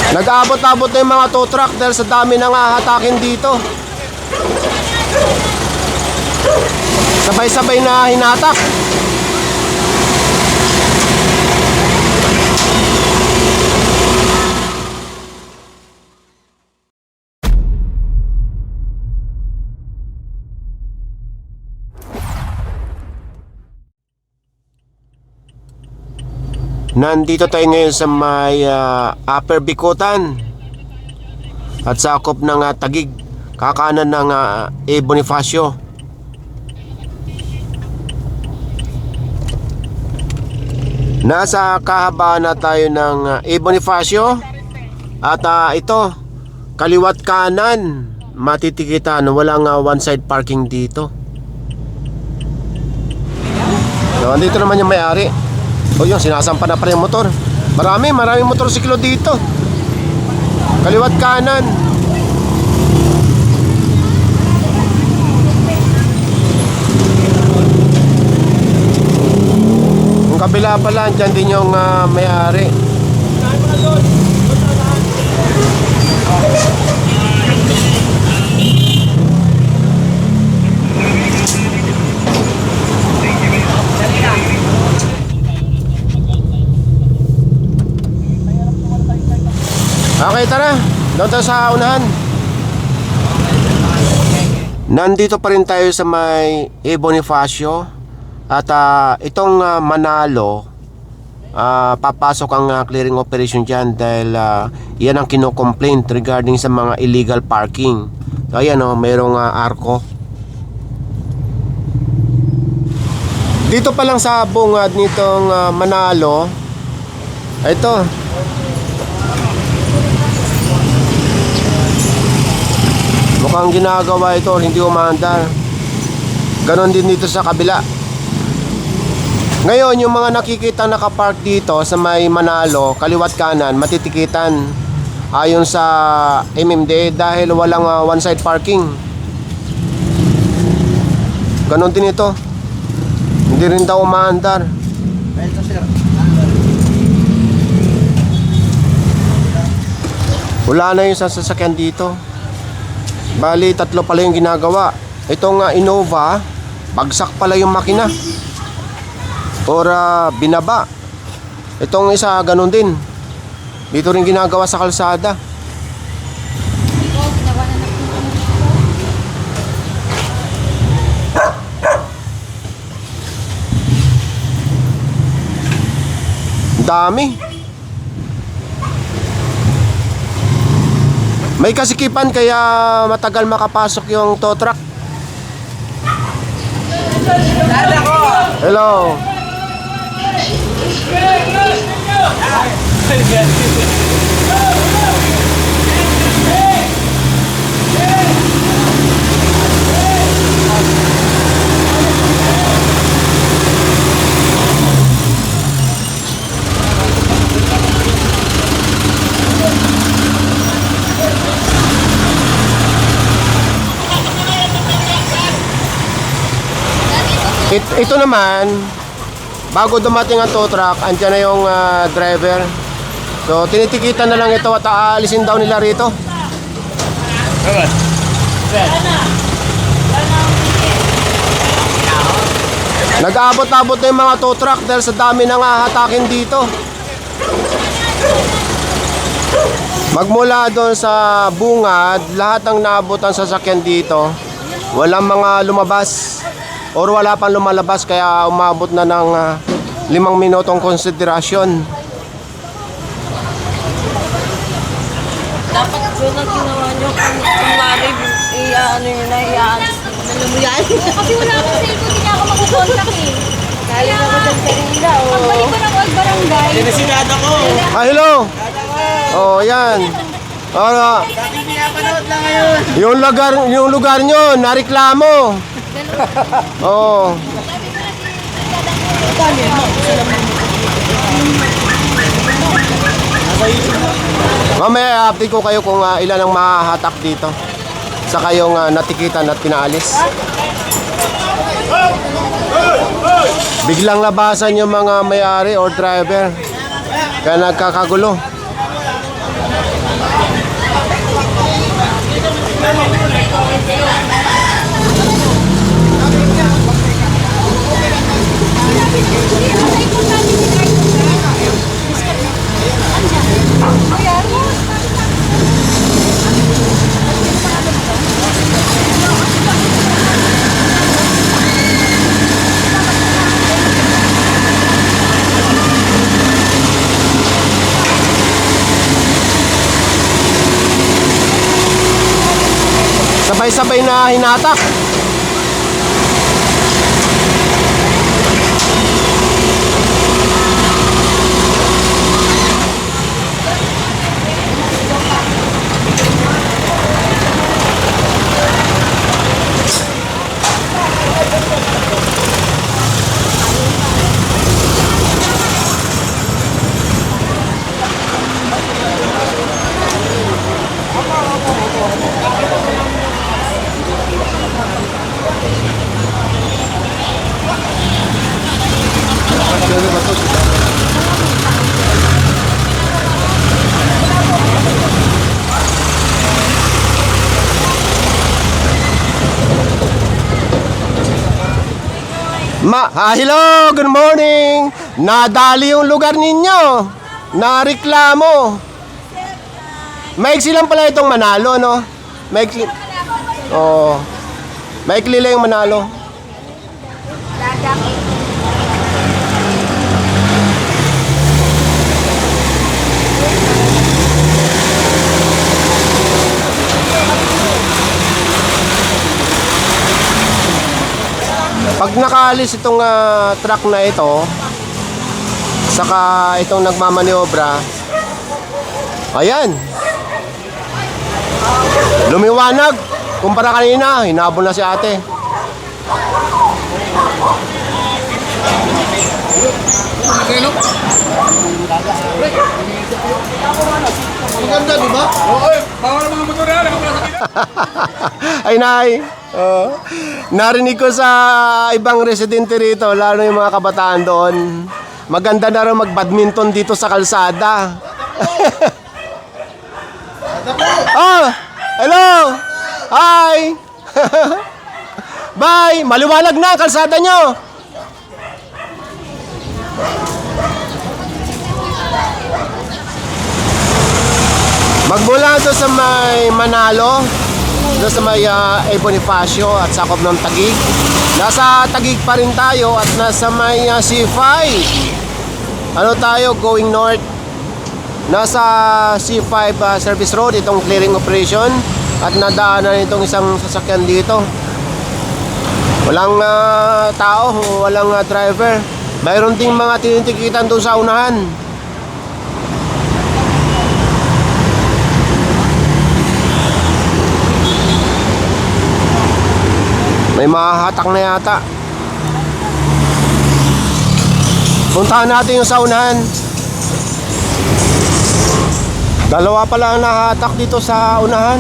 Nag-abot-abot na yung mga tow truck dahil sa dami nang hahatakin dito. Sabay-sabay na hinatak. Nandito tayo ngayon sa may Upper Bicutan at sakop ng Taguig, kakanan ng A. Bonifacio. Nasa kahabaan na tayo ng A. Bonifacio at ito, kaliwat kanan, matitikitan, walang one side parking dito. So, andito naman yung may-ari. O yun, sinasampa na pa rin yung motor. Maraming motorsiklo dito. Kaliwat kanan. Yung kabila pala, dyan din yung may-ari. Okay, tara. Doon tayo sa unahan. Nandito pa rin tayo sa may A. Bonifacio. At itong Manalo, papasok ang clearing operation dyan dahil yan ang kinocomplaint regarding sa mga illegal parking. So ayan mayroong arko. Dito pa lang sa bungad nitong Manalo, ito, mukhang ginagawa ito, hindi umaandar. Ganon din dito sa kabila. Ngayon, yung mga nakikita nakapark dito sa may Manalo, kaliwat kanan, matitikitan ayon sa MMDA dahil walang one side parking. Ganon din ito. Hindi rin daw umaandar. Wala na yung sasakyan dito. Bali, tatlo pala yung ginagawa. Itong Innova, bagsak pala yung makina or binaba. Itong isa, ganun din. Dito rin ginagawa sa kalsada. Dami. May kasikipan kaya matagal makapasok yung tow truck. Hello. Ito naman, bago dumating ang tow truck, andyan na yung driver. So tinitikitan na lang ito at aalisin daw nila rito. Nag-aabot-abot na yung mga tow truck dahil sa dami nang hahatakin dito. Magmula doon sa bungad, lahat ng naabot ang sasakyan dito, walang mga lumabas or wala pang lumalabas, kaya umabot na ng 5 minutong konsiderasyon. Dapat yun ang ginawa nyo kung mari, ano yun na, alam mo yan? Kasi wala akong cellphone, hindi ako makukontak eh. Galing ako dyan kanina, Pagbalik ko ng old barangay. Sinasigada ko. Hello! Oh, yan. Dating pinapanood lang ngayon. Yung lugar nyo, nareklamo. Oh. Mamaya update ko kayo kung ilan ang mahahatak dito sa kayong natikitan at pinaalis. Biglang labasan yung mga may-ari or driver, kaya nagkakagulo. Sabay-sabay na hinatak. Hello, good morning. Nadali yung lugar ninyo. Nareklamo. Maiksi lang pala itong Manalo, no? Maiksi. Oh. Maikli lang yung Manalo. Pag nakaalis itong truck na ito, saka itong nagmamaniobra, ayan, lumiwanag. Kumpara kanina, hinabol na si ate. Maganda, di ba? Oo, bawal mga motor yan. Ay, nay. Narinig ko sa ibang residente rito, lalo yung mga kabataan doon, maganda na rin mag-badminton dito sa kalsada. Oh, hello. Hi. Bye. Maliwanag na ang kalsada nyo. Magmula doon sa may Manalo, doon sa may Bonifacio at sakop ng Taguig. Nasa Taguig pa rin tayo at nasa may C5. Ano tayo, going north. Nasa C5 service road, itong clearing operation. At nadaanan itong isang sasakyan dito. Walang tao, walang driver. Mayroon ding mga tinitikitan doon sa unahan. May mahahatak na yata. Puntahan natin yung sa unahan. Dalawa pala ang nahahatak dito sa unahan.